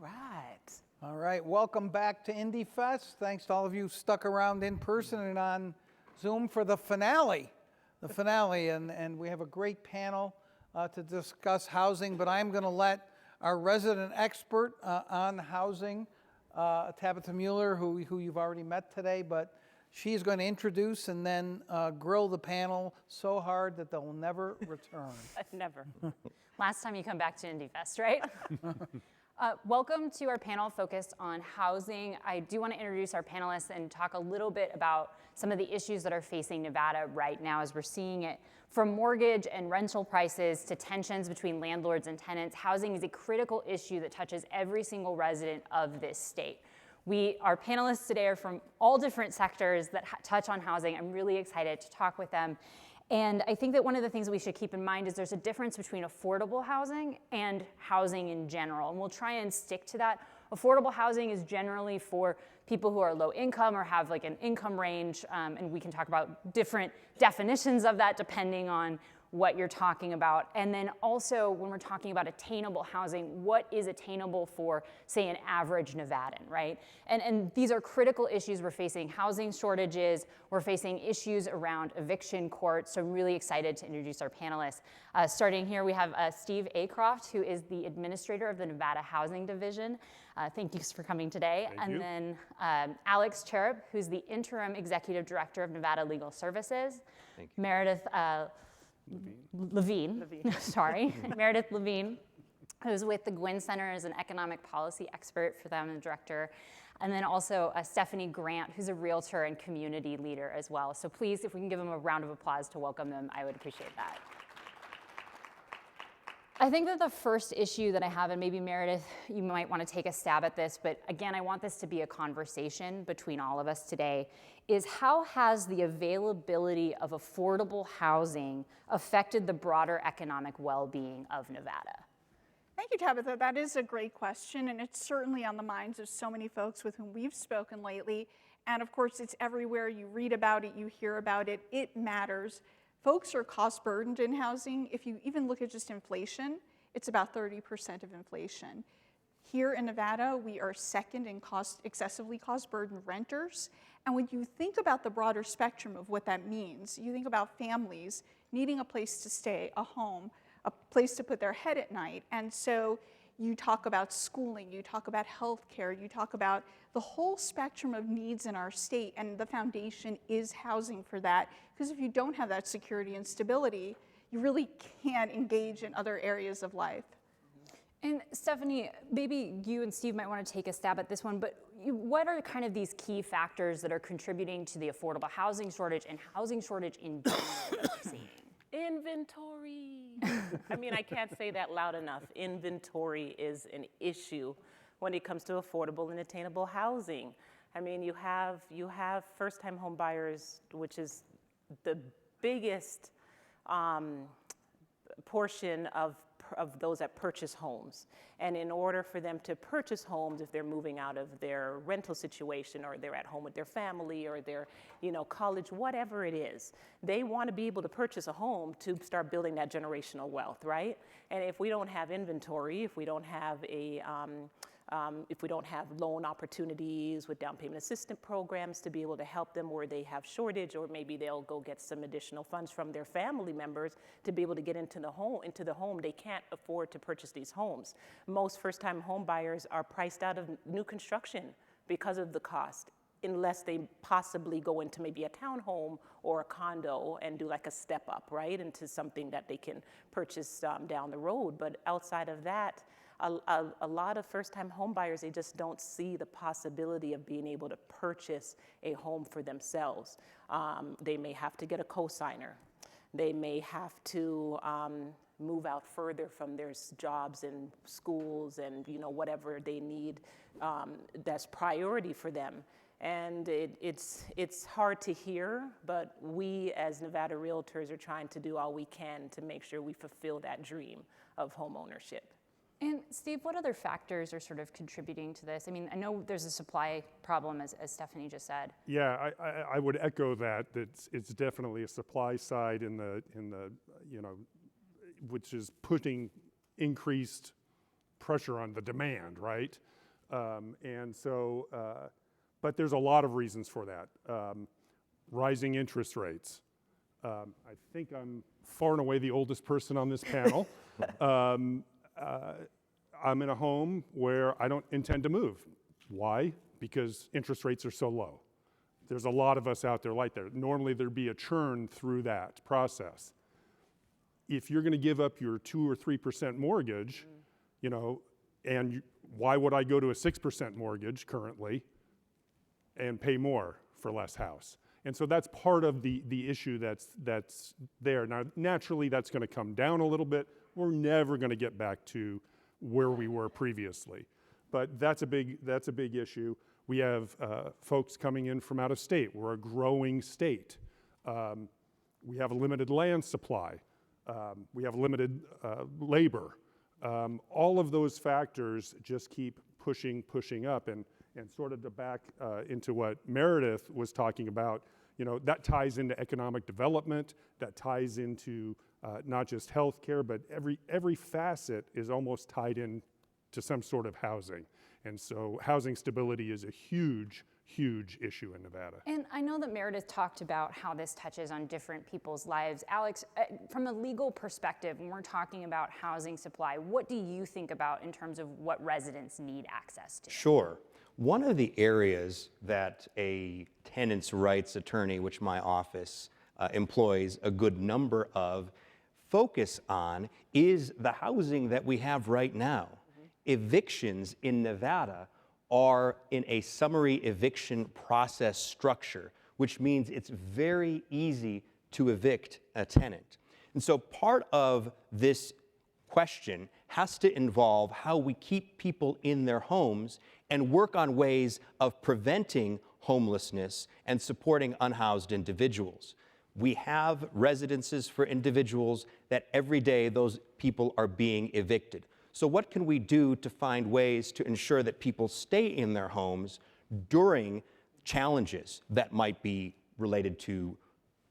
right. All right, welcome back to IndyFest. Thanks to all of you stuck around in person and on Zoom for the finale. And we have a great panel to discuss housing, but I'm going to let our resident expert on housing, Tabitha Mueller, who you've already met today, but she's going to introduce and then grill the panel so hard that they'll never return. Never. Last time you come back to IndyFest, right? Welcome to our panel focused on housing. I do want to introduce our panelists and talk a little bit about some of the issues that are facing Nevada right now as we're seeing it. From mortgage and rental prices to tensions between landlords and tenants, housing is a critical issue that touches every single resident of this state. Our panelists today are from all different sectors that touch on housing. I'm really excited to talk with them. And I think that one of the things that we should keep in mind is there's a difference between affordable housing and housing in general. And we'll try and stick to that. Affordable housing is generally for people who are low income or have like an income range. And we can talk about different definitions of that depending on what you're talking about. And then also when we're talking about attainable housing, what is attainable for, say, an average Nevadan, right? And these are critical issues. We're facing housing shortages. We're facing issues around eviction courts. So I'm really excited to introduce our panelists. Starting here, we have Steve Aichroth, who is the administrator of the Nevada Housing Division. Thank you for coming today. Thank you. Then Alex Cherup, who's the interim executive director of Nevada Legal Services. Thank you. Meredith Levine. Sorry, Meredith Levine, who's with the Guinn Center as an economic policy expert for them and director. And then also Stephanie Grant, who's a realtor and community leader as well. So please, if we can give them a round of applause to welcome them, I would appreciate that. I think that the first issue that I have, and maybe Meredith, you might want to take a stab at this, but again, I want this to be a conversation between all of us today, is how has the availability of affordable housing affected the broader economic well-being of Nevada? Thank you, Tabitha. That is a great question, and it's certainly on the minds of so many folks with whom we've spoken lately. And of course, it's everywhere. You read about it, you hear about it. It matters. Folks are cost burdened in housing. If you even look at just inflation, it's about 30% of inflation. Here in Nevada, we are second in excessively cost burdened renters. And when you think about the broader spectrum of what that means, you think about families needing a place to stay, a home, a place to put their head at night. And so you talk about schooling, you talk about healthcare, you talk about the whole spectrum of needs in our state, and the foundation is housing for that. Because if you don't have that security and stability, you really can't engage in other areas of life. And Stephanie, maybe you and Steve might want to take a stab at this one, but what are kind of these key factors that are contributing to the affordable housing shortage and housing shortage in general that we're seeing? Inventory. I mean, I can't say that loud enough. Inventory is an issue when it comes to affordable and attainable housing. I mean, you have first-time home buyers, which is the biggest portion of those that purchase homes. And in order for them to purchase homes, if they're moving out of their rental situation or they're at home with their family or they're, college, whatever it is, they want to be able to purchase a home to start building that generational wealth, right? And if we don't have inventory, if we don't have loan opportunities with down payment assistance programs to be able to help them where they have shortage, or maybe they'll go get some additional funds from their family members to be able to get into the home, they can't afford to purchase these homes. Most first-time home buyers are priced out of new construction because of the cost, unless they possibly go into maybe a townhome or a condo and do like a step up, right, into something that they can purchase down the road. But outside of that, a lot of first-time home buyers, they just don't see the possibility of being able to purchase a home for themselves. They may have to get a cosigner. They may have to move out further from their jobs and schools and whatever they need that's priority for them. And it's hard to hear, but we as Nevada Realtors are trying to do all we can to make sure we fulfill that dream of home ownership. And Steve, what other factors are sort of contributing to this? I mean, I know there's a supply problem, as Stephanie just said. Yeah, I would echo that. It's definitely a supply side which is putting increased pressure on the demand, right? And so, but there's a lot of reasons for that. Rising interest rates. I think I'm far and away the oldest person on this panel. I'm in a home where I don't intend to move. Why? Because interest rates are so low. There's a lot of us out there like that. Normally there'd be a churn through that process. If you're gonna give up your 2 or 3% mortgage, you know, and why would I go to a 6% mortgage currently and pay more for less house? And so that's part of the issue that's there. Now, naturally, that's gonna come down a little bit. We're never gonna get back to where we were previously. But that's a big issue. We have folks coming in from out of state. We're a growing state. We have a limited land supply. We have limited labor. All of those factors just keep pushing up. And sort of to back into what Meredith was talking about, you know, that ties into economic development, that ties into not just healthcare, but every facet is almost tied in to some sort of housing. And so housing stability is a huge issue in Nevada. And I know that Meredith talked about how this touches on different people's lives. Alex, from a legal perspective, when we're talking about housing supply, what do you think about in terms of what residents need access to? Sure. One of the areas that a tenants' rights attorney, which my office employs a good number of, focus on is the housing that we have right now. Evictions in Nevada are in a summary eviction process structure, which means it's very easy to evict a tenant. And so part of this question has to involve how we keep people in their homes and work on ways of preventing homelessness and supporting unhoused individuals. We have residences for individuals that every day those people are being evicted. So what can we do to find ways to ensure that people stay in their homes during challenges that might be related to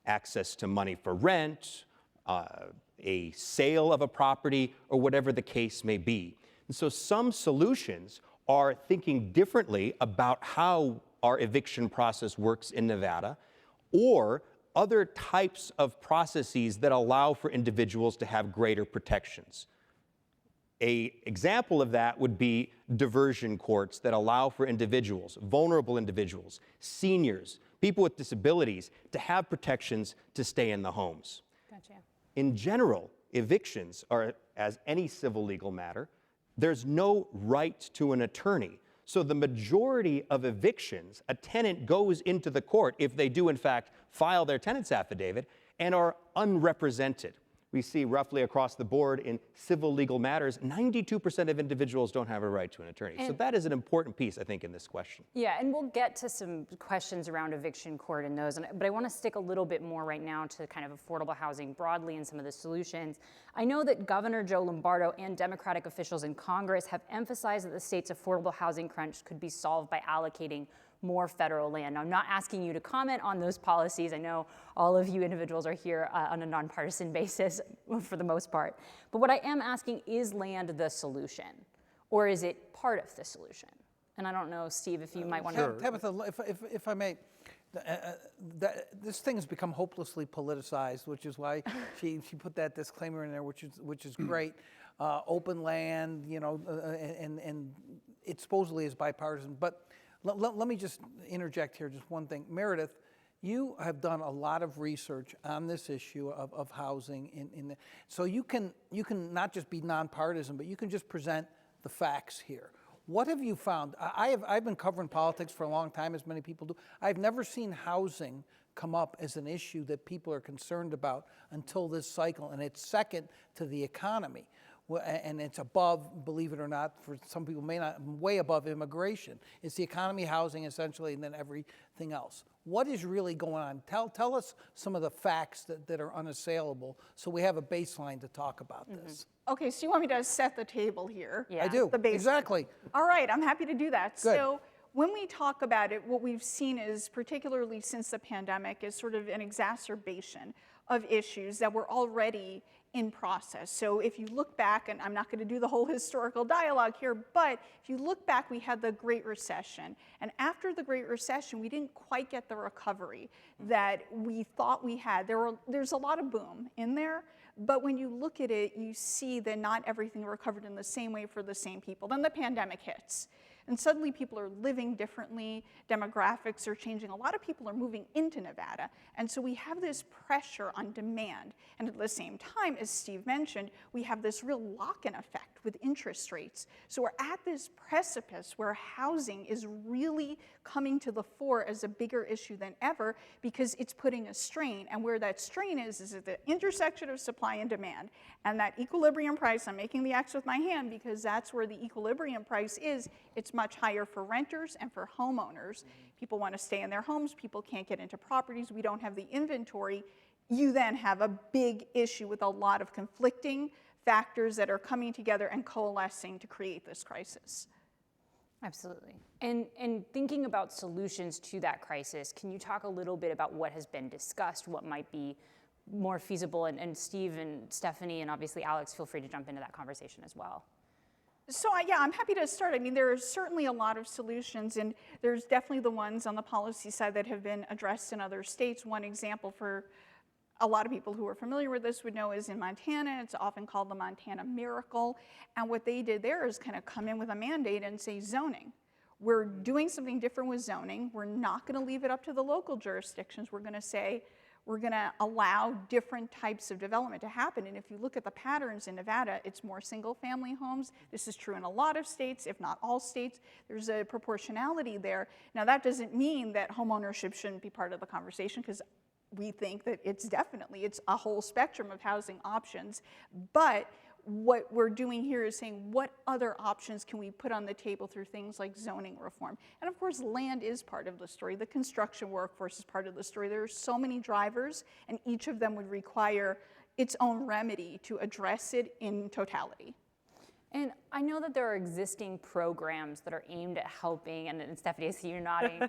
access to money for rent, a sale of a property, or whatever the case may be? And so some solutions are thinking differently about how our eviction process works in Nevada, or other types of processes that allow for individuals to have greater protections. An example of that would be diversion courts that allow for individuals, vulnerable individuals, seniors, people with disabilities, to have protections to stay in the homes. Gotcha. In general, evictions are, as any civil legal matter, there's no right to an attorney. So the majority of evictions, a tenant goes into the court, if they do in fact file their tenant's affidavit, and are unrepresented. We see roughly across the board in civil legal matters, 92% of individuals don't have a right to an attorney. So that is an important piece, I think, in this question. Yeah, and we'll get to some questions around eviction court and those, but I want to stick a little bit more right now to kind of affordable housing broadly and some of the solutions. I know that Governor Joe Lombardo and Democratic officials in Congress have emphasized that the state's affordable housing crunch could be solved by allocating more federal land. Now, I'm not asking you to comment on those policies. I know all of you individuals are here on a nonpartisan basis for the most part. But what I am asking, is land the solution, or is it part of the solution? And I don't know, Steve, if you might want to. Tabitha, if I may, this thing has become hopelessly politicized, which is why she put that disclaimer in there, which is great. Open land, you know, and it supposedly is bipartisan, but let me just interject here, just one thing. Meredith, you have done a lot of research on this issue of housing. So you can not just be nonpartisan, but you can just present the facts here. What have you found? I've been covering politics for a long time, as many people do. I've never seen housing come up as an issue that people are concerned about until this cycle, and it's second to the economy. And it's above, believe it or not, for some people may not, way above immigration. It's the economy, housing, essentially, and then everything else. What is really going on? Tell us some of the facts that are unassailable so we have a baseline to talk about this. Okay, so you want me to set the table here? Yeah. I do, The baseline. exactly. All right, I'm happy to do that. Good. So when we talk about it, what we've seen is, particularly since the pandemic, is sort of an exacerbation of issues that were already in process. So if you look back, and I'm not going to do the whole historical dialogue here, but if you look back, we had the Great Recession. And after the Great Recession, we didn't quite get the recovery that we thought we had. There's a lot of boom in there, but when you look at it, you see that not everything recovered in the same way for the same people. Then the pandemic hits. And suddenly people are living differently, demographics are changing. A lot of people are moving into Nevada. And so we have this pressure on demand. And at the same time, as Steve mentioned, we have this real lock-in effect with interest rates. So we're at this precipice where housing is really coming to the fore as a bigger issue than ever because it's putting a strain. And where that strain is at the intersection of supply and demand. And that equilibrium price, I'm making the X with my hand because that's where the equilibrium price is. It's much higher for renters and for homeowners. People want to stay in their homes. People can't get into properties. We don't have the inventory. You then have a big issue with a lot of conflicting factors that are coming together and coalescing to create this crisis. Absolutely. And thinking about solutions to that crisis, can you talk a little bit about what has been discussed, what might be more feasible? And Steve and Stephanie and obviously Alex, feel free to jump into that conversation as well. So yeah, I'm happy to start. I mean, there are certainly a lot of solutions, and there's definitely the ones on the policy side that have been addressed in other states. One example for a lot of people who are familiar with this would know is in Montana. It's often called the Montana Miracle. And what they did there is kind of come in with a mandate and say zoning. We're doing something different with zoning. We're not going to leave it up to the local jurisdictions. We're going to say, we're going to allow different types of development to happen. And if you look at the patterns in Nevada, it's more single-family homes. This is true in a lot of states, if not all states. There's a proportionality there. Now, that doesn't mean that homeownership shouldn't be part of the conversation, because we think that it's a whole spectrum of housing options. But what we're doing here is saying, what other options can we put on the table through things like zoning reform? And of course, land is part of the story. The construction workforce is part of the story. There are so many drivers, and each of them would require its own remedy to address it in totality. And I know that there are existing programs that are aimed at helping, and Stephanie, I see you nodding.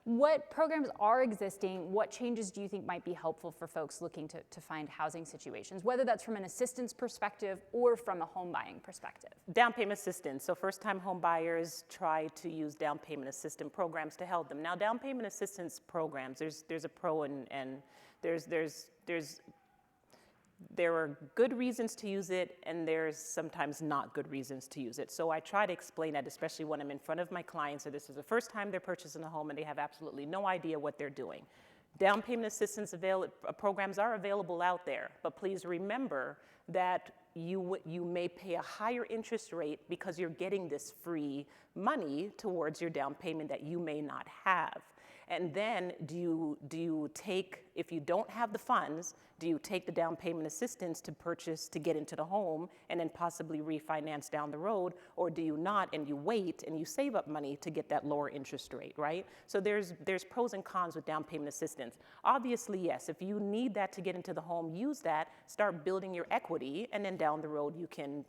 What programs are existing? What changes do you think might be helpful for folks looking to find housing situations, whether that's from an assistance perspective or from a home buying perspective? Down payment assistance. So first-time home buyers try to use down payment assistance programs to help them. Now, down payment assistance programs, there's a pro and there are good reasons to use it, and there's sometimes not good reasons to use it. So I try to explain that, especially when I'm in front of my clients, so this is the first time they're purchasing a home and they have absolutely no idea what they're doing. Down payment assistance programs are available out there, but please remember that you may pay a higher interest rate because you're getting this free money towards your down payment that you may not have. And then do you take, if you don't have the funds, do you take the down payment assistance to purchase, to get into the home, and then possibly refinance down the road, or do you not, and you wait, and you save up money to get that lower interest rate, right? So there's pros and cons with down payment assistance. Obviously, yes, if you need that to get into the home, use that, start building your equity, and then down the road you can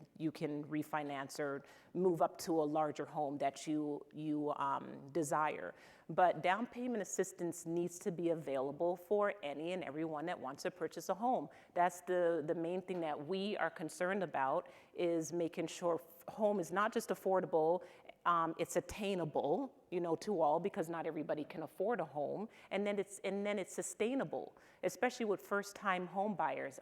refinance or move up to a larger home that you desire. But down payment assistance needs to be available for any and everyone that wants to purchase a home. That's the main thing that we are concerned about, is making sure home is not just affordable, it's attainable, to all, because not everybody can afford a home, and then it's sustainable, especially with first-time home buyers.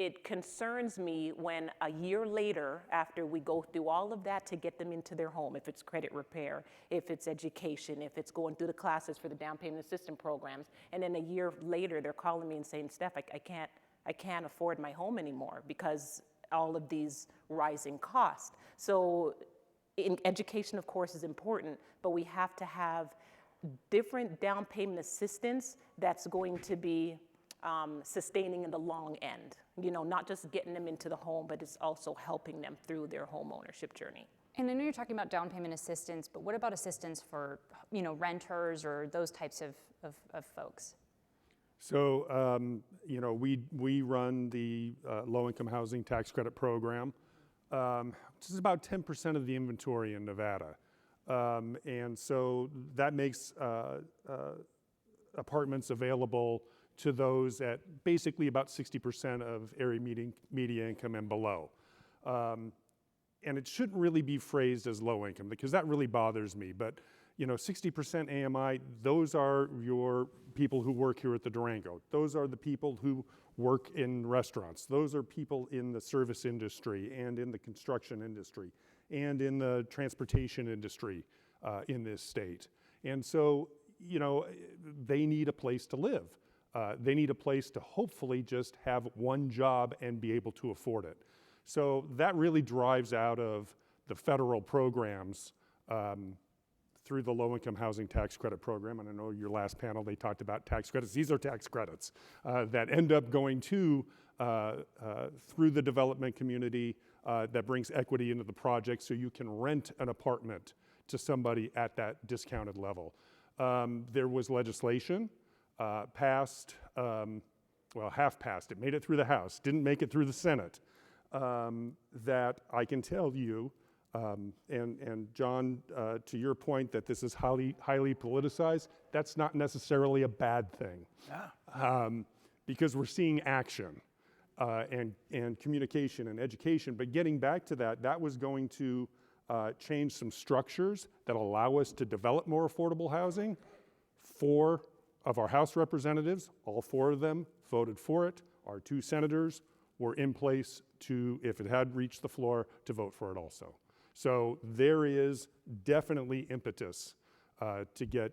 It concerns me when a year later, after we go through all of that to get them into their home, if it's credit repair, if it's education, if it's going through the classes for the down payment assistance programs, and then a year later they're calling me and saying, Steph, I can't afford my home anymore because all of these rising costs. So education, of course, is important, but we have to have different down payment assistance that's going to be sustaining in the long end, not just getting them into the home, but it's also helping them through their home ownership journey. And I know you're talking about down payment assistance, but what about assistance for, renters or those types of folks? So, we run the low-income housing tax credit program, which is about 10% of the inventory in Nevada. And so that makes apartments available to those at basically about 60% of area media income and below. And it shouldn't really be phrased as low income, because that really bothers me. But 60% AMI, those are your people who work here at the Durango. Those are the people who work in restaurants. Those are people in the service industry and in the construction industry and in the transportation industry in this state. And so, they need a place to live. They need a place to hopefully just have one job and be able to afford it. So that really drives out of the federal programs through the low-income housing tax credit program. And I know your last panel, they talked about tax credits. These are tax credits that end up going to through the development community that brings equity into the project, so you can rent an apartment to somebody at that discounted level. There was legislation passed, half passed. It made it through the House, didn't make it through the Senate. That I can tell you, and John, to your point that this is highly politicized, that's not necessarily a bad thing. Because we're seeing action and communication and education. But getting back to that, that was going to change some structures that allow us to develop more affordable housing. 4 of our House representatives, all 4 of them voted for it. Our 2 senators were in place to, if it had reached the floor, to vote for it also. So there is definitely impetus to get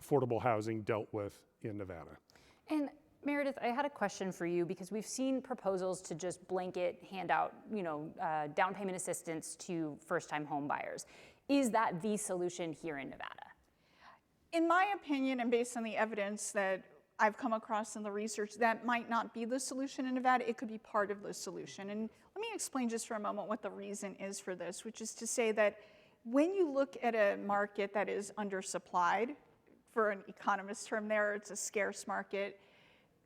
affordable housing dealt with in Nevada. And Meredith, I had a question for you, because we've seen proposals to just blanket hand out, down payment assistance to first-time home buyers. Is that the solution here in Nevada? In my opinion, and based on the evidence that I've come across in the research, that might not be the solution in Nevada. It could be part of the solution. And let me explain just for a moment what the reason is for this, which is to say that when you look at a market that is undersupplied, for an economist's term there, it's a scarce market,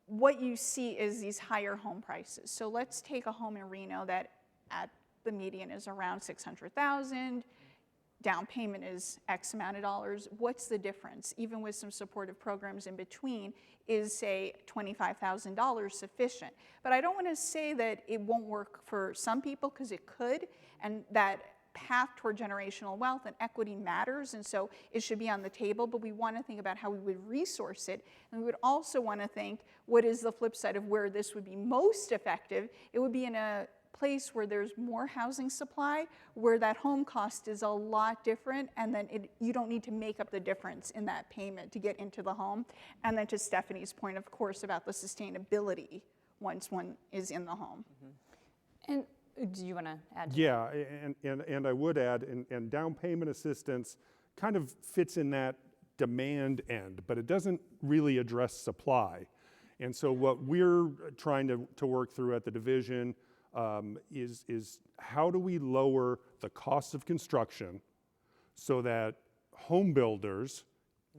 what you see is these higher home prices. So let's take a home in Reno that at the median is around $600,000. Down payment is X amount of dollars. What's the difference? Even with some supportive programs in between, is say $25,000 sufficient? But I don't want to say that it won't work for some people, because it could, and that path toward generational wealth and equity matters, and so it should be on the table, but we want to think about how we would resource it, and we would also want to think, what is the flip side of where this would be most effective? It would be in a place where there's more housing supply, where that home cost is a lot different, and then you don't need to make up the difference in that payment to get into the home. And then to Stephanie's point, of course, about the sustainability once one is in the home. And do you want to add to Yeah, and I would add, and down payment assistance kind of fits in that demand end, but it doesn't really address supply. And so what we're trying to work through at the division is how do we lower the cost of construction so that home builders,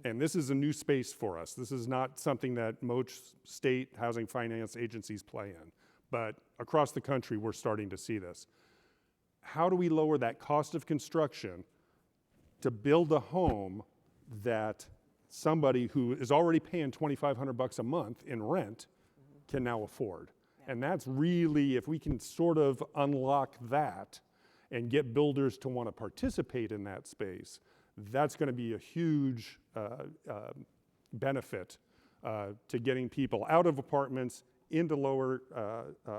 and this is a new space for us, this is not something that most state housing finance agencies play in, but across the country we're starting to see this. How do we lower that cost of construction to build a home that somebody who is already paying $2,500 a month in rent can now afford? And that's really, if we can sort of unlock that and get builders to want to participate in that space, that's going to be a huge benefit to getting people out of apartments into lower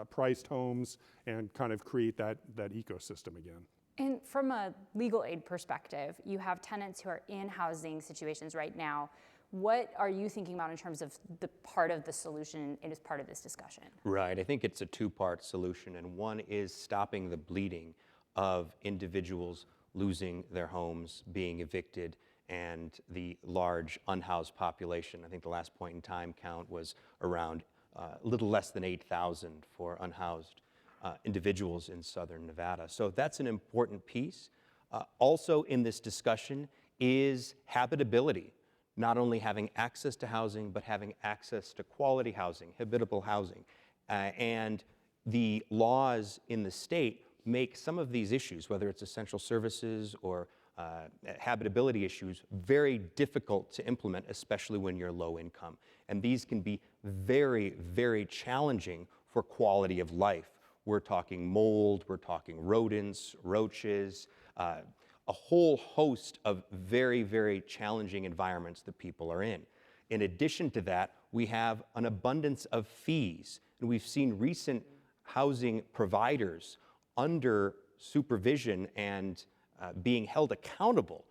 priced homes and kind of create that ecosystem again. And from a legal aid perspective, you have tenants who are in housing situations right now. What are you thinking about in terms of the part of the solution and as part of this discussion? Right, I think it's a 2-part solution, and one is stopping the bleeding of individuals losing their homes, being evicted, and the large unhoused population. I think the last point in time count was around a little less than 8,000 for unhoused individuals in southern Nevada. So that's an important piece. Also in this discussion is habitability. Not only having access to housing, but having access to quality housing, habitable housing. And the laws in the state make some of these issues, whether it's essential services or habitability issues very difficult to implement, especially when you're low income. And these can be very, very challenging for quality of life. We're talking mold, we're talking rodents, roaches, a whole host of very, very challenging environments that people are in. In addition to that, we have an abundance of fees. And we've seen recent housing providers under supervision and being held accountable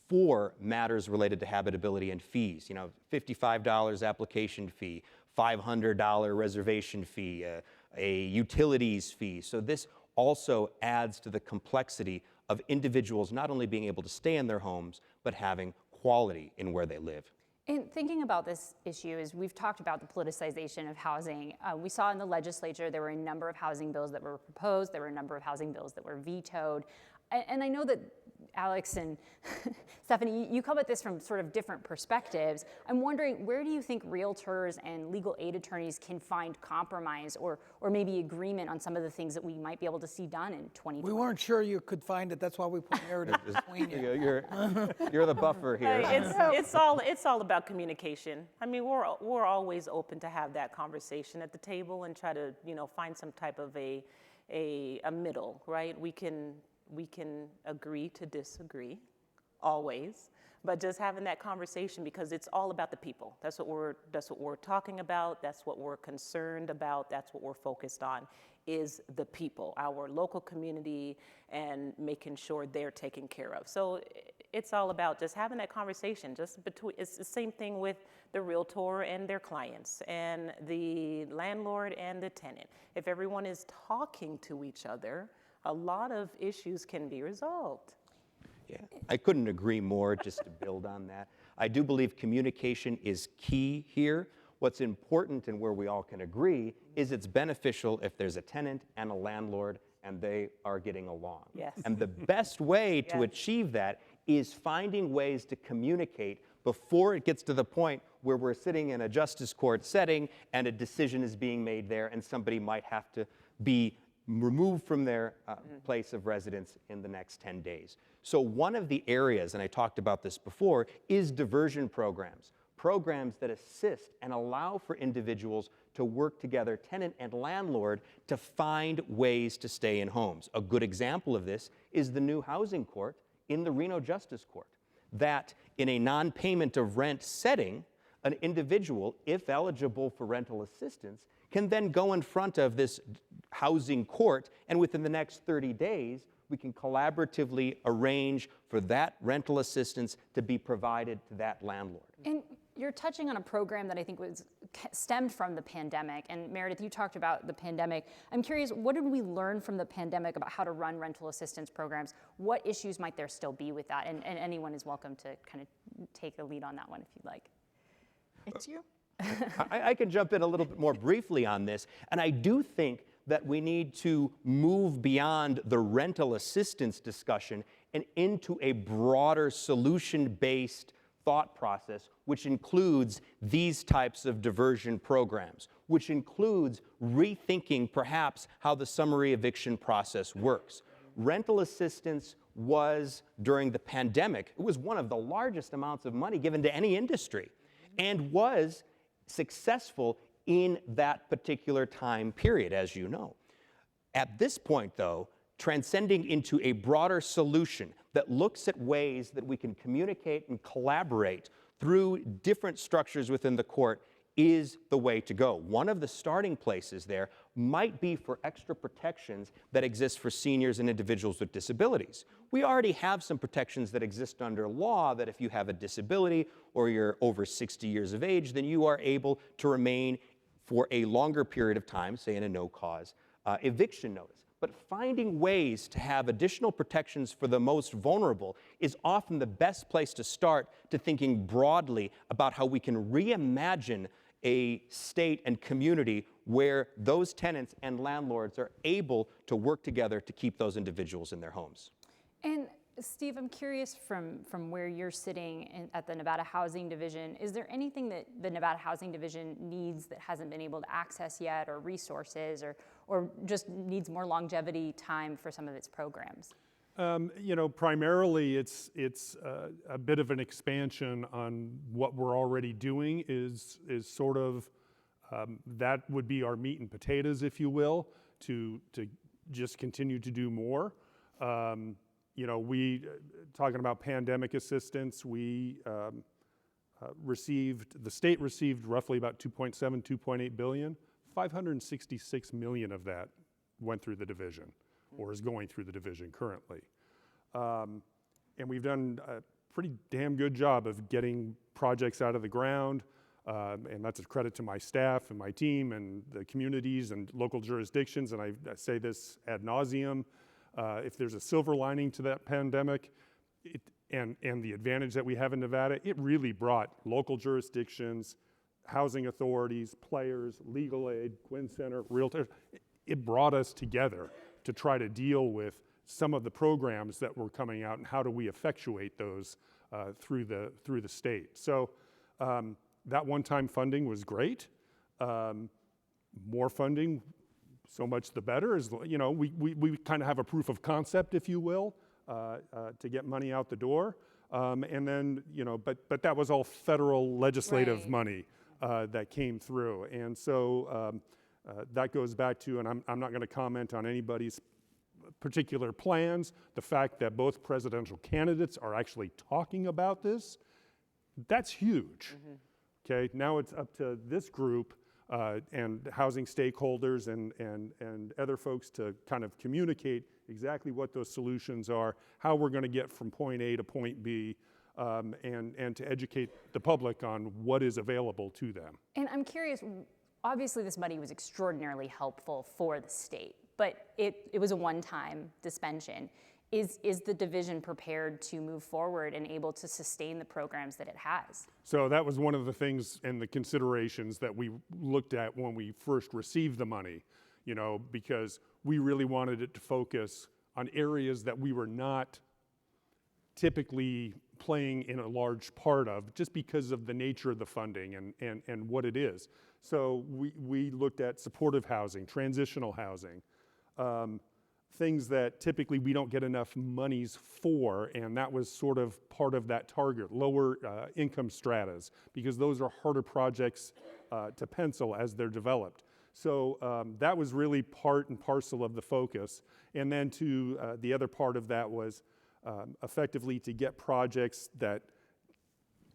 for matters related to habitability and fees. You know, $55 application fee, $500 reservation fee, a utilities fee. So this also adds to the complexity of individuals not only being able to stay in their homes, but having quality in where they live. And thinking about this issue, is we've talked about the politicization of housing. We saw in the legislature there were a number of housing bills that were proposed, there were a number of housing bills that were vetoed. And I know that Alex and Stephanie, you come at this from sort of different perspectives. I'm wondering, where do you think realtors and legal aid attorneys can find compromise or maybe agreement on some of the things that we might be able to see done in 2020? We weren't sure you could find it. That's why we put Meredith between you. You're the buffer here. It's all about communication. I mean, we're always open to have that conversation at the table and try to, you know, find some type of a middle, right? We can agree to disagree, always, but just having that conversation, because it's all about the people. That's what we're talking about. That's what we're concerned about. That's what we're focused on, is the people, our local community, and making sure they're taken care of. So it's all about just having that conversation. It's the same thing with the realtor and their clients, and the landlord and the tenant. If everyone is talking to each other, a lot of issues can be resolved. Yeah, I couldn't agree more, just to build on that. I do believe communication is key here. What's important, and where we all can agree, is it's beneficial if there's a tenant and a landlord and they are getting along. Yes. And the best way to achieve that is finding ways to communicate before it gets to the point where we're sitting in a justice court setting and a decision is being made there and somebody might have to be removed from their place of residence in the next 10 days. So one of the areas, and I talked about this before, is diversion programs. Programs that assist and allow for individuals to work together, tenant and landlord, to find ways to stay in homes. A good example of this is the new housing court in the Reno Justice Court, that in a non-payment of rent setting, an individual, if eligible for rental assistance, can then go in front of this housing court, and within the next 30 days, we can collaboratively arrange for that rental assistance to be provided to that landlord. And you're touching on a program that I think was stemmed from the pandemic. And Meredith, you talked about the pandemic. I'm curious, what did we learn from the pandemic about how to run rental assistance programs? What issues might there still be with that? And anyone is welcome to kind of take a lead on that one if you'd like. It's you. I can jump in a little bit more briefly on this, and I do think that we need to move beyond the rental assistance discussion and into a broader solution-based thought process, which includes these types of diversion programs, which includes rethinking perhaps how the summary eviction process works. Rental assistance was, during the pandemic, it was one of the largest amounts of money given to any industry, and was successful in that particular time period, as you know. At this point, though, transcending into a broader solution that looks at ways that we can communicate and collaborate through different structures within the court is the way to go. One of the starting places there might be for extra protections that exist for seniors and individuals with disabilities. We already have some protections that exist under law that if you have a disability or you're over 60 years of age, then you are able to remain for a longer period of time, say in a no-cause eviction notice. But finding ways to have additional protections for the most vulnerable is often the best place to start to thinking broadly about how we can reimagine a state and community where those tenants and landlords are able to work together to keep those individuals in their homes. And Steve, I'm curious from where you're sitting at the Nevada Housing Division, is there anything that the Nevada Housing Division needs that hasn't been able to access yet, or resources, or just needs more longevity time for some of its programs? You know, primarily it's a bit of an expansion on what we're already doing. Is sort of that would be our meat and potatoes, if you will, to just continue to do more. You know, talking about pandemic assistance, the state received roughly about 2.8 billion. 566 million of that went through the division, or is going through the division currently. And we've done a pretty damn good job of getting projects out of the ground, and that's a credit to my staff and my team and the communities and local jurisdictions, and I say this ad nauseum. If there's a silver lining to that pandemic, and the advantage that we have in Nevada, it really brought local jurisdictions, housing authorities, players, legal aid, Guinn Center, Realtor. It brought us together to try to deal with some of the programs that were coming out and how do we effectuate those through the state. So that one-time funding was great. More funding, so much the better. Is, you know, we kind of have a proof of concept, if you will, to get money out the door. And then, you know, but that was all federal legislative money that came through. And so that goes back to, and I'm not going to comment on anybody's particular plans, the fact that both presidential candidates are actually talking about this, that's huge. Okay, now it's up to this group and housing stakeholders and other folks to kind of communicate exactly what those solutions are, how we're going to get from point A to point B, and to educate the public on what is available to them. And I'm curious, obviously this money was extraordinarily helpful for the state, but it was a one-time suspension. Is the division prepared to move forward and able to sustain the programs that it has? So that was one of the things and the considerations that we looked at when we first received the money, you know, because we really wanted it to focus on areas that we were not typically playing in a large part of, just because of the nature of the funding and what it is. So we looked at supportive housing, transitional housing, things that typically we don't get enough monies for, and that was sort of part of that target, lower income stratas, because those are harder projects to pencil as they're developed. So that was really part and parcel of the focus. And then the other part of that was effectively to get projects that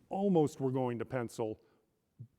almost were going to pencil,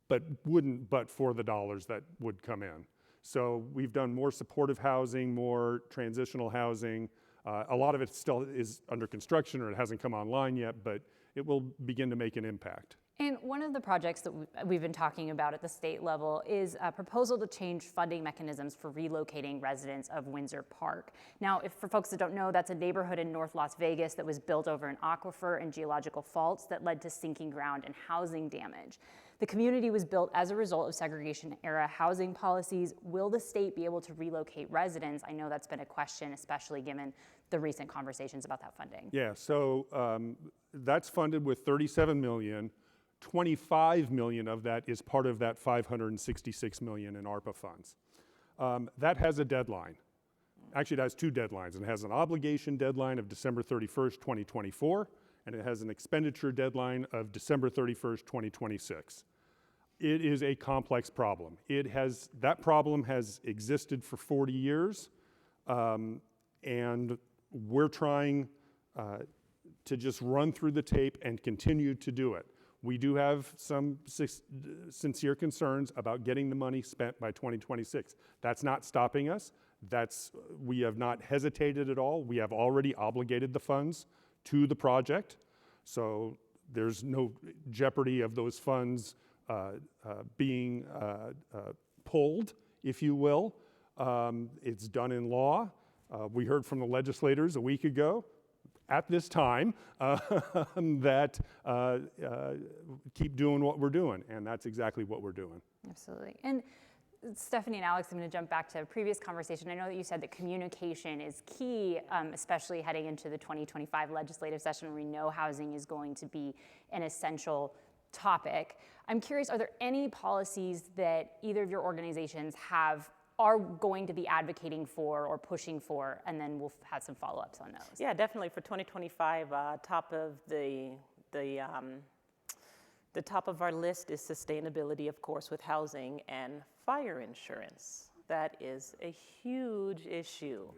but wouldn't but for the dollars that would come in. So we've done more supportive housing, more transitional housing. A lot of it still is under construction or it hasn't come online yet, but it will begin to make an impact. And one of the projects that we've been talking about at the state level is a proposal to change funding mechanisms for relocating residents of Windsor Park. Now, for folks that don't know, that's a neighborhood in North Las Vegas that was built over an aquifer and geological faults that led to sinking ground and housing damage. The community was built as a result of segregation-era housing policies. Will the state be able to relocate residents? I know that's been a question, especially given the recent conversations about that funding. Yeah, so that's funded with $37 million. 25 million of that is part of that 566 million in ARPA funds. That has a deadline. Actually, it has two deadlines. It has an obligation deadline of December 31st, 2024, and it has an expenditure deadline of December 31st, 2026. It is a complex problem. That problem has existed for 40 years, and we're trying to just run through the tape and continue to do it. We do have some sincere concerns about getting the money spent by 2026. That's not stopping us. We have not hesitated at all. We have already obligated the funds to the project, so there's no jeopardy of those funds being pulled, if you will. It's done in law. We heard from the legislators a week ago at this time that keep doing what we're doing, and that's exactly what we're doing. Absolutely. And Stephanie and Alex, I'm going to jump back to a previous conversation. I know that you said that communication is key, especially heading into the 2025 legislative session, where we know housing is going to be an essential topic. I'm curious, are there any policies that either of your organizations have are going to be advocating for or pushing for, and then we'll have some follow-ups on those. Yeah, definitely for 2025, top of the top of our list is sustainability, of course, with housing and fire insurance. That is a huge issue.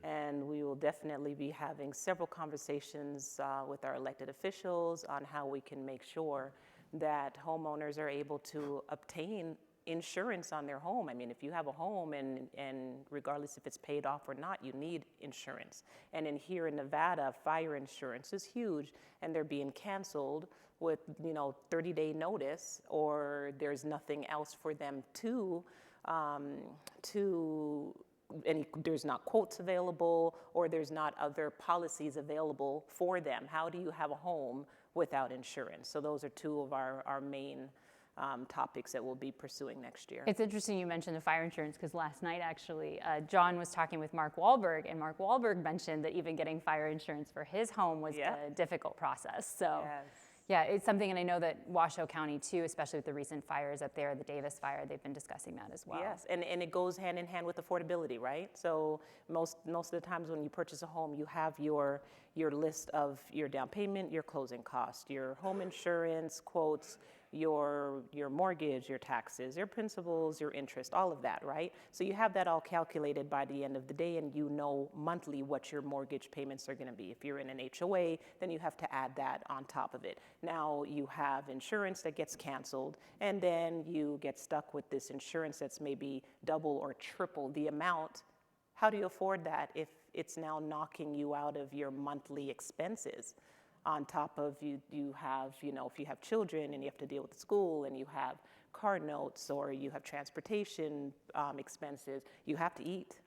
And we will definitely be having several conversations with our elected officials on how we can make sure that homeowners are able to obtain insurance on their home. I mean, if you have a home and regardless if it's paid off or not, you need insurance. And here in Nevada, fire insurance is huge, and they're being canceled with 30-day notice, or there's nothing else for them there's not quotes available, or there's not other policies available for them. How do you have a home without insurance? So those are two of our main topics that we'll be pursuing next year. It's interesting you mentioned the fire insurance, because last night actually, John was talking with Mark Wahlberg, and Mark Wahlberg mentioned that even getting fire insurance for his home was a difficult process. So. Yes. Yeah, it's something, and I know that Washoe County too, especially with the recent fires up there, the Davis fire, they've been discussing that as well. Yes, and it goes hand in hand with affordability, right? So most of the times when you purchase a home, you have your list of your down payment, your closing cost, your home insurance, quotes, your mortgage, your taxes, your principals, your interest, all of that, right? So you have that all calculated by the end of the day, and you know monthly what your mortgage payments are going to be. If you're in an HOA, then you have to add that on top of it. Now you have insurance that gets canceled, and then you get stuck with this insurance that's maybe double or triple the amount. How do you afford that if it's now knocking you out of your monthly expenses? On top of you have, if you have children and you have to deal with school and you have car notes or you have transportation expenses, you have to eat,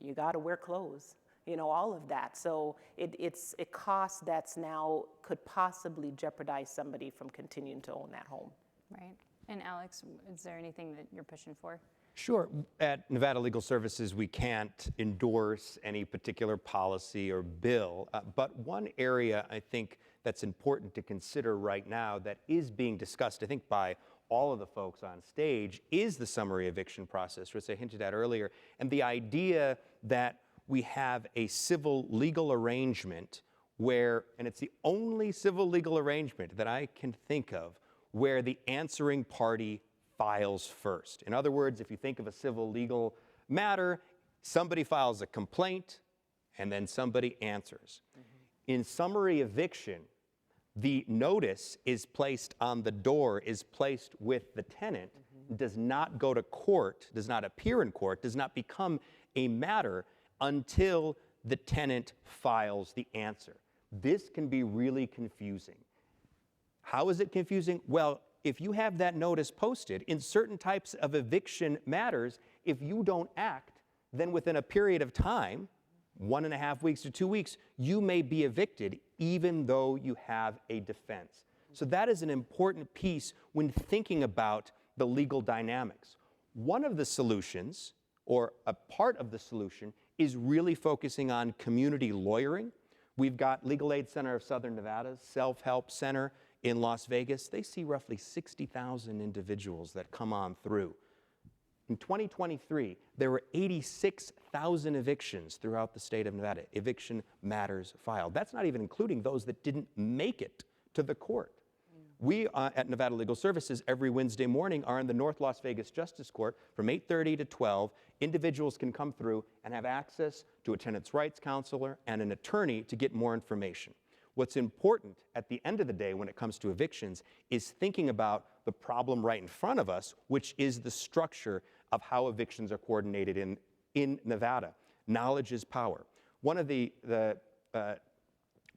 you got to wear clothes, all of that. So it's a cost that's now could possibly jeopardize somebody from continuing to own that home. Right. And Alex, is there anything that you're pushing for? Sure. At Nevada Legal Services, we can't endorse any particular policy or bill, but one area I think that's important to consider right now that is being discussed, I think, by all of the folks on stage, is the summary eviction process, which I hinted at earlier, and the idea that we have a civil legal arrangement where, and it's the only civil legal arrangement that I can think of, where the answering party files first. In other words, if you think of a civil legal matter, somebody files a complaint and then somebody answers. In summary eviction, the notice is placed on the door, is placed with the tenant, does not go to court, does not appear in court, does not become a matter until the tenant files the answer. This can be really confusing. How is it confusing? Well, if you have that notice posted, in certain types of eviction matters, if you don't act, then within a period of time, 1.5 weeks to 2 weeks, you may be evicted even though you have a defense. So that is an important piece when thinking about the legal dynamics. One of the solutions, or a part of the solution, is really focusing on community lawyering. We've got Legal Aid Center of Southern Nevada's Self-Help Center in Las Vegas. They see roughly 60,000 individuals that come on through. In 2023, there were 86,000 evictions throughout the state of Nevada, eviction matters filed. That's not even including those that didn't make it to the court. We at Nevada Legal Services every Wednesday morning are in the North Las Vegas Justice Court from 8:30 to 12. Individuals can come through and have access to a tenants' rights counselor and an attorney to get more information. What's important at the end of the day when it comes to evictions is thinking about the problem right in front of us, which is the structure of how evictions are coordinated in Nevada. Knowledge is power. One of the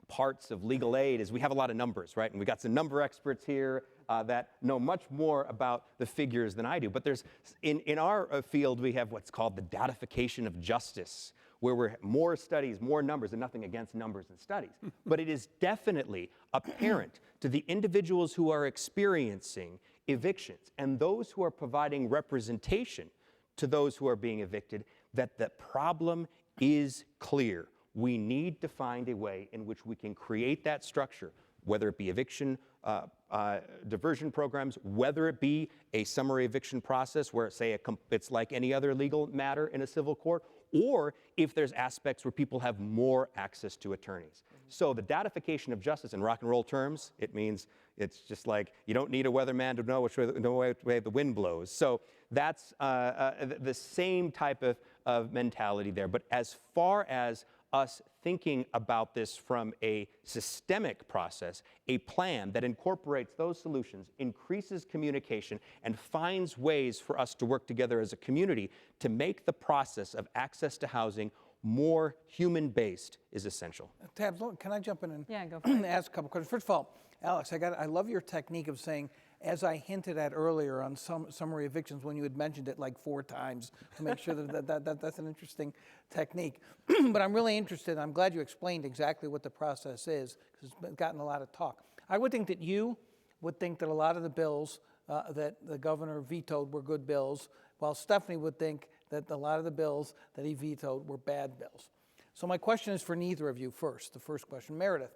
parts of legal aid is we have a lot of numbers, right? And we got some number experts here that know much more about the figures than I do. But there's, in our field, we have what's called the datification of justice, where we're more studies, more numbers, and nothing against numbers and studies. But it is definitely apparent to the individuals who are experiencing evictions and those who are providing representation to those who are being evicted that the problem is clear. We need to find a way in which we can create that structure, whether it be eviction diversion programs, whether it be a summary eviction process where, say, it's like any other legal matter in a civil court, or if there's aspects where people have more access to attorneys. So the datification of justice in rock and roll terms, it means it's just like you don't need a weatherman to know which way the wind blows. So that's the same type of mentality there. But as far as us thinking about this from a systemic process, a plan that incorporates those solutions, increases communication, and finds ways for us to work together as a community to make the process of access to housing more human-based is essential. Tabs, can I jump in and Yeah, go for it. ask a couple questions? First of all, Alex, I love your technique of saying, as I hinted at earlier on summary evictions when you had mentioned it like 4 times to make sure that's an interesting technique. But I'm really interested, I'm glad you explained exactly what the process is, because it's gotten a lot of talk. I would think that you would think that a lot of the bills that the governor vetoed were good bills, while Stephanie would think that a lot of the bills that he vetoed were bad bills. So my question is for neither of you first. The first question, Meredith,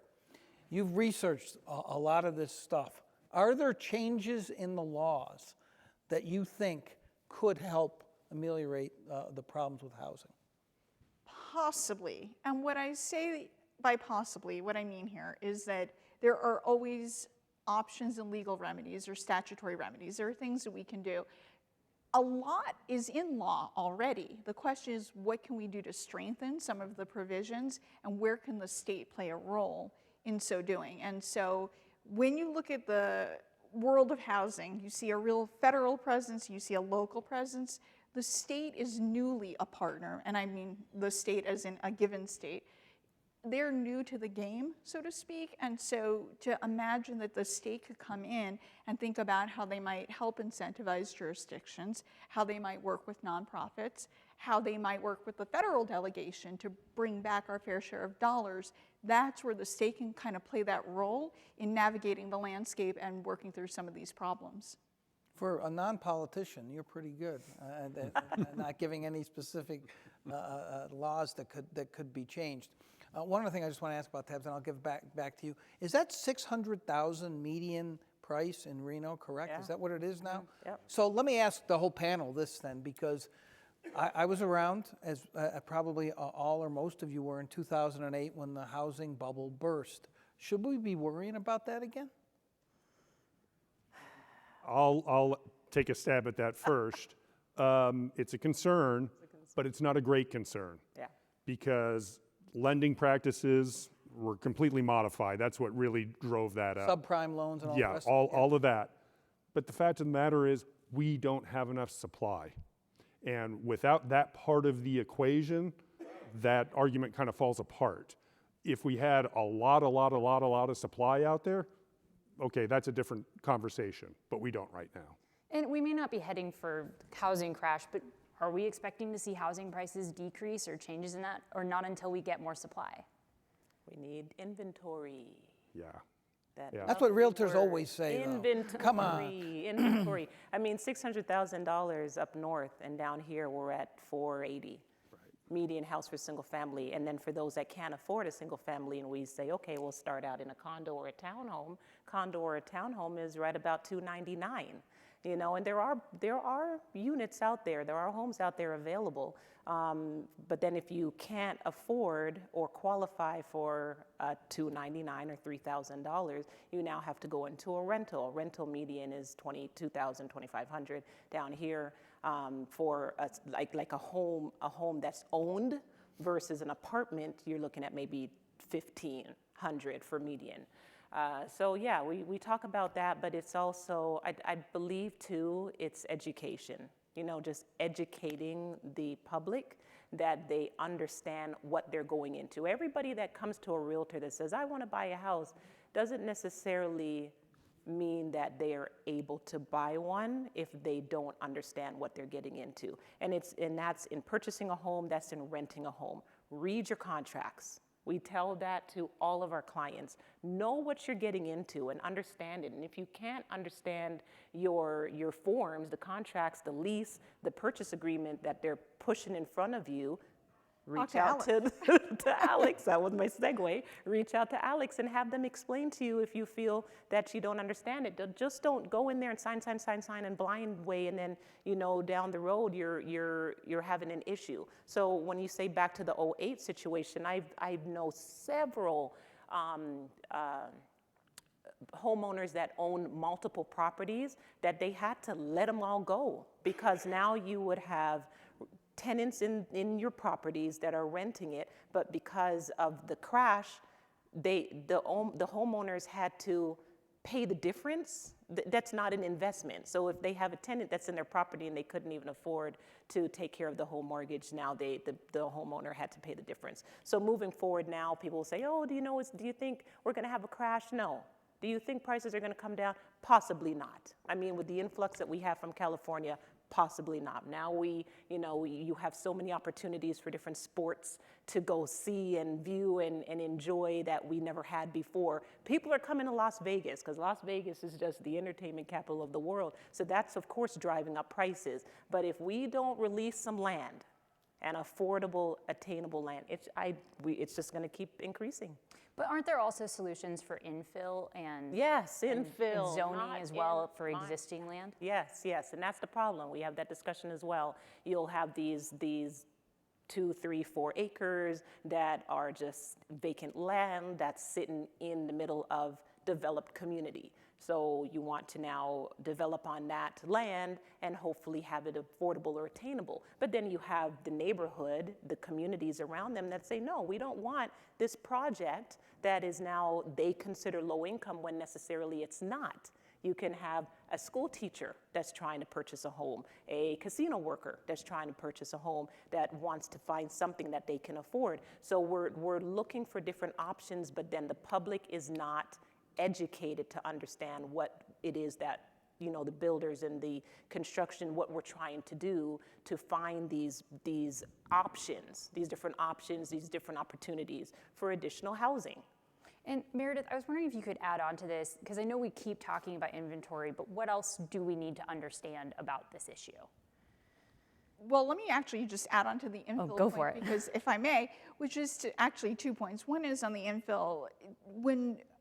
you've researched a lot of this stuff. Are there changes in the laws that you think could help ameliorate the problems with housing? Possibly. And what I say by possibly, what I mean here is that there are always options and legal remedies or statutory remedies. There are things that we can do. A lot is in law already. The question is, what can we do to strengthen some of the provisions, and where can the state play a role in so doing? And so when you look at the world of housing, you see a real federal presence, you see a local presence. The state is newly a partner, and I mean the state as in a given state. They're new to the game, so to speak, and so to imagine that the state could come in and think about how they might help incentivize jurisdictions, how they might work with nonprofits, how they might work with the federal delegation to bring back our fair share of dollars, that's where the state can kind of play that role in navigating the landscape and working through some of these problems. For a non-politician, you're pretty good at not giving any specific laws that could be changed. One other thing I just want to ask about, Tabs, and I'll give it back to you. Is that $600,000 median price in Reno, correct? Yeah. Is that what it is now? Yep. So let me ask the whole panel this then, because I was around, as probably all or most of you were, in 2008 when the housing bubble burst. Should we be worrying about that again? I'll take a stab at that first. It's a concern, but it's not a great concern. Yeah. Because lending practices were completely modified. That's what really drove that up. Subprime loans and all the Yeah, rest of it? all of that. But the fact of the matter is, we don't have enough supply. And without that part of the equation, that argument kind of falls apart. If we had a lot of supply out there, okay, that's a different conversation, but we don't right now. And we may not be heading for housing crash, but are we expecting to see housing prices decrease or changes in that, or not until we get more supply? We need inventory. Yeah. That That's what lovely realtors word. always say, though. Inventory. Come on. Inventory. I mean, $600,000 up north, and down here we're at $480. Median house for single family. And then for those that can't afford a single family, and we say, okay, we'll start out in a condo or a townhome. Condo or a townhome is right about $299. You know, and there are units out there, there are homes out there available. But then if you can't afford or qualify for $299 or $3,000, you now have to go into a rental. Rental median is $22,000, $2,500 down here. For like a home that's owned versus an apartment, you're looking at maybe $1,500 for median. So yeah, we talk about that, but it's also, I believe too, it's education. You know, just educating the public that they understand what they're going into. Everybody that comes to a realtor that says, I want to buy a house, doesn't necessarily mean that they are able to buy one if they don't understand what they're getting into. And that's in purchasing a home, that's in renting a home. Read your contracts. We tell that to all of our clients. Know what you're getting into and understand it. And if you can't understand your forms, the contracts, the lease, the purchase agreement that they're pushing in front of you, reach to out to Alex. That was my segue. Reach out to Alex and have them explain to you if you feel that you don't understand it. Just don't go in there and sign and blind way, and then down the road you're having an issue. So when you say back to the 2008 situation, I know several homeowners that own multiple properties that they had to let them all go, because now you would have tenants in your properties that are renting it, but because of the crash, the homeowners had to pay the difference. That's not an investment. So if they have a tenant that's in their property and they couldn't even afford to take care of the whole mortgage, now the homeowner had to pay the difference. So moving forward now, people will say, oh, do you think we're going to have a crash? No. Do you think prices are going to come down? Possibly not. I mean, with the influx that we have from California, possibly not. Now you have so many opportunities for different sports to go see and view and enjoy that we never had before. People are coming to Las Vegas because Las Vegas is just the entertainment capital of the world. So that's, of course, driving up prices. But if we don't release some land, and affordable, attainable land, it's just going to keep increasing. But aren't there also solutions for infill and yes, infill, and zoning as well for existing land? Yes, and that's the problem. We have that discussion as well. You'll have these 2, 3, 4 acres that are just vacant land that's sitting in the middle of developed community. So you want to now develop on that land and hopefully have it affordable or attainable. But then you have the neighborhood, the communities around them that say, no, we don't want this project that is now they consider low income when necessarily it's not. You can have a school teacher that's trying to purchase a home, a casino worker that's trying to purchase a home that wants to find something that they can afford. So we're looking for different options, but then the public is not educated to understand what it is that the builders and the construction, what we're trying to do to find these options, these different opportunities for additional housing. And Meredith, I was wondering if you could add on to this, because I know we keep talking about inventory, but what else do we need to understand about this issue? Well, let me actually just add on to the infill go point, for it. because if I may, which is actually 2 points. One is on the infill.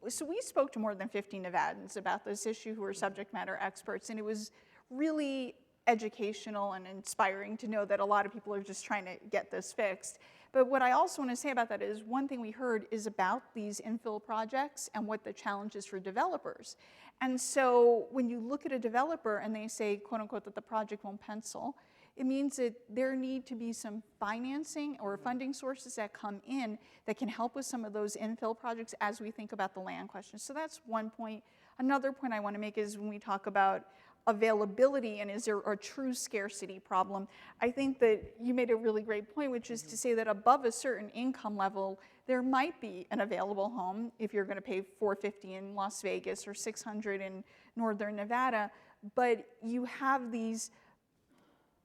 So we spoke to more than 50 Nevadans about this issue who are subject matter experts, and it was really educational and inspiring to know that a lot of people are just trying to get this fixed. But what I also want to say about that is one thing we heard is about these infill projects and what the challenge is for developers. And so when you look at a developer and they say, quote unquote, that the project won't pencil, it means that there need to be some financing or funding sources that come in that can help with some of those infill projects as we think about the land question. So that's one point. Another point I want to make is when we talk about availability and is there a true scarcity problem, I think that you made a really great point, which is to say that above a certain income level, there might be an available home if you're going to pay $450 in Las Vegas or $600 in Northern Nevada, but you have these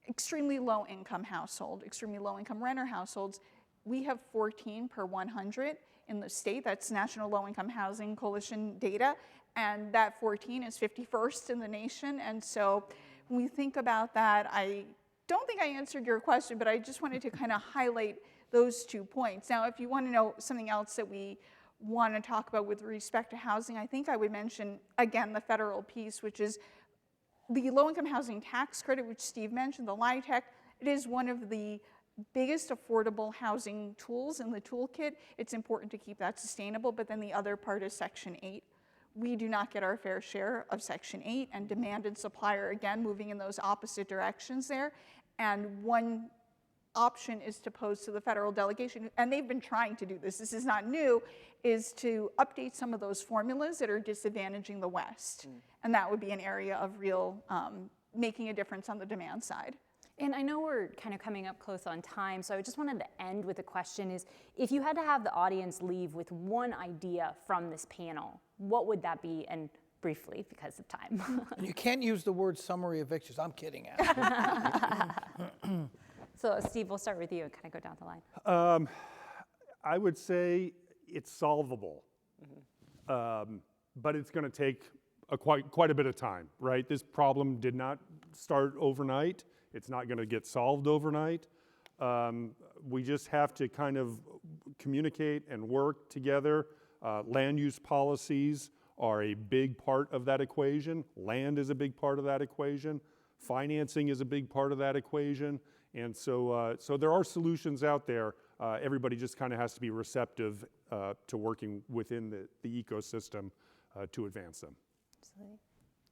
extremely low income household, extremely low income renter households. We have 14 per 100 in the state. That's National Low Income Housing Coalition data. And that 14 is 51st in the nation. And so when we think about that, I don't think I answered your question, but I just wanted to kind of highlight those 2 points. Now, if you want to know something else that we want to talk about with respect to housing, I think I would mention, again, the federal piece, which is the low-income housing tax credit, which Steve mentioned, the LIHTC. It is one of the biggest affordable housing tools in the toolkit. It's important to keep that sustainable, but then the other part is Section 8. We do not get our fair share of Section 8, and demand and supply are, again, moving in those opposite directions there. And one option is to pose to the federal delegation, and they've been trying to do this, this is not new, is to update some of those formulas that are disadvantaging the West. And that would be an area of real making a difference on the demand side. And I know we're kind of coming up close on time, so I just wanted to end with a question is, if you had to have the audience leave with one idea from this panel, what would that be? And briefly, because of time. And you can't use the word summary evictions. I'm kidding. So Steve, we'll start with you and kind of go down the line. I would say it's solvable, but it's going to take quite a bit of time, right? This problem did not start overnight. It's not going to get solved overnight. We just have to kind of communicate and work together. Land use policies are a big part of that equation. Land is a big part of that equation. Financing is a big part of that equation. And so, so there are solutions out there. Everybody just kind of has to be receptive to working within the ecosystem to advance them. Absolutely.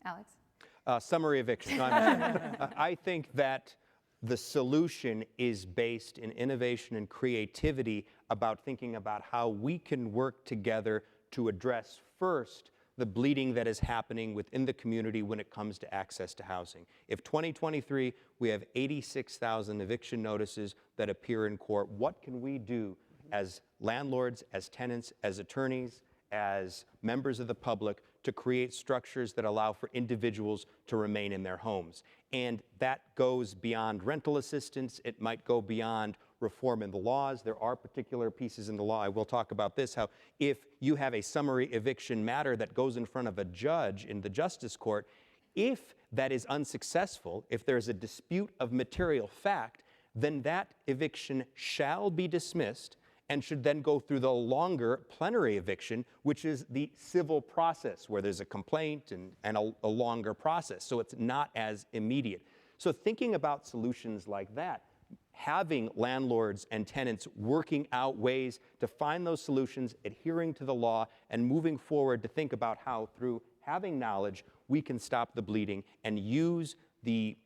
Alex? Summary eviction. No, I think that the solution is based in innovation and creativity about thinking about how we can work together to address first the bleeding that is happening within the community when it comes to access to housing. If 2023, we have 86,000 eviction notices that appear in court, what can we do as landlords, as tenants, as attorneys, as members of the public to create structures that allow for individuals to remain in their homes? And that goes beyond rental assistance. It might go beyond reform in the laws. There are particular pieces in the law. I will talk about this, how if you have a summary eviction matter that goes in front of a judge in the justice court, if that is unsuccessful, if there's a dispute of material fact, then that eviction shall be dismissed and should then go through the longer plenary eviction, which is the civil process where there's a complaint and a longer process. So it's not as immediate. So thinking about solutions like that, having landlords and tenants working out ways to find those solutions, adhering to the law, and moving forward to think about how through having knowledge, we can stop the bleeding and use the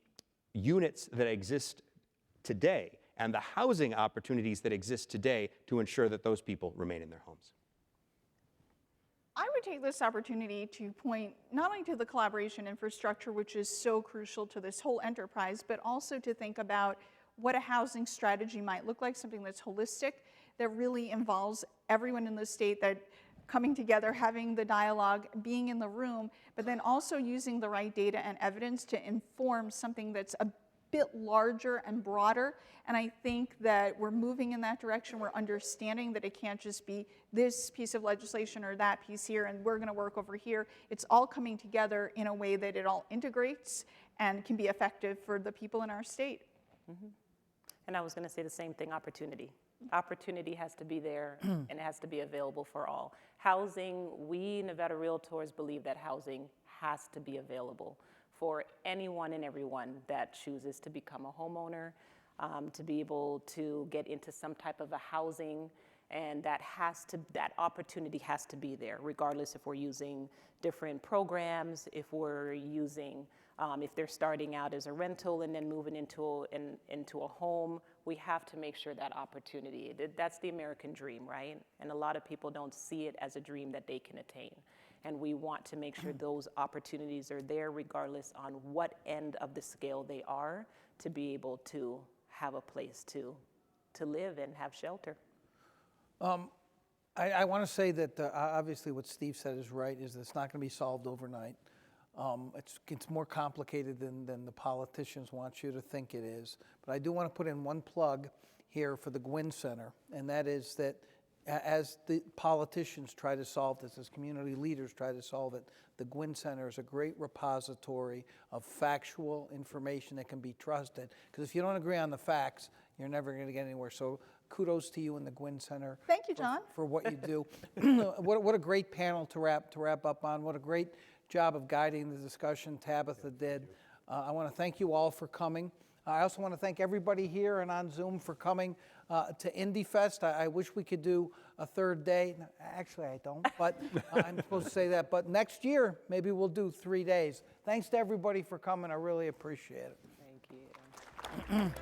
units that exist today and the housing opportunities that exist today to ensure that those people remain in their homes. I would take this opportunity to point not only to the collaboration infrastructure, which is so crucial to this whole enterprise, but also to think about what a housing strategy might look like, something that's holistic, that really involves everyone in the state, that coming together, having the dialogue, being in the room, but then also using the right data and evidence to inform something that's a bit larger and broader. And I think that we're moving in that direction. We're understanding that it can't just be this piece of legislation or that piece here, and we're going to work over here. It's all coming together in a way that it all integrates and can be effective for the people in our state. Mm-hmm. And I was going to say the same thing, opportunity. Opportunity has to be there and it has to be available for all. Housing, we Nevada Realtors believe that housing has to be available for anyone and everyone that chooses to become a homeowner, to be able to get into some type of a housing, and that opportunity has to be there, regardless if we're using different programs, if we're using, if they're starting out as a rental and then moving into a home. We have to make sure that opportunity, that's the American dream, right? And a lot of people don't see it as a dream that they can attain. And we want to make sure those opportunities are there regardless on what end of the scale they are, to be able to have a place to live and have shelter. I want to say that obviously what Steve said is right, is that it's not going to be solved overnight. It's more complicated than the politicians want you to think it is. But I do want to put in one plug here for the Guinn Center, and that is that as the politicians try to solve this, as community leaders try to solve it, the Guinn Center is a great repository of factual information that can be trusted. Because if you don't agree on the facts, you're never going to get anywhere. So kudos to you and the Guinn Center. Thank you, John. For what you do. What a great panel to wrap up on. What a great job of guiding the discussion Tabitha did. I want to thank you all for coming. I also want to thank everybody here and on Zoom for coming to IndyFest. I wish we could do a third day. Actually, I don't, but I'm supposed to say that. But next year, maybe we'll do 3 days. Thanks to everybody for coming. I really appreciate it. Thank you.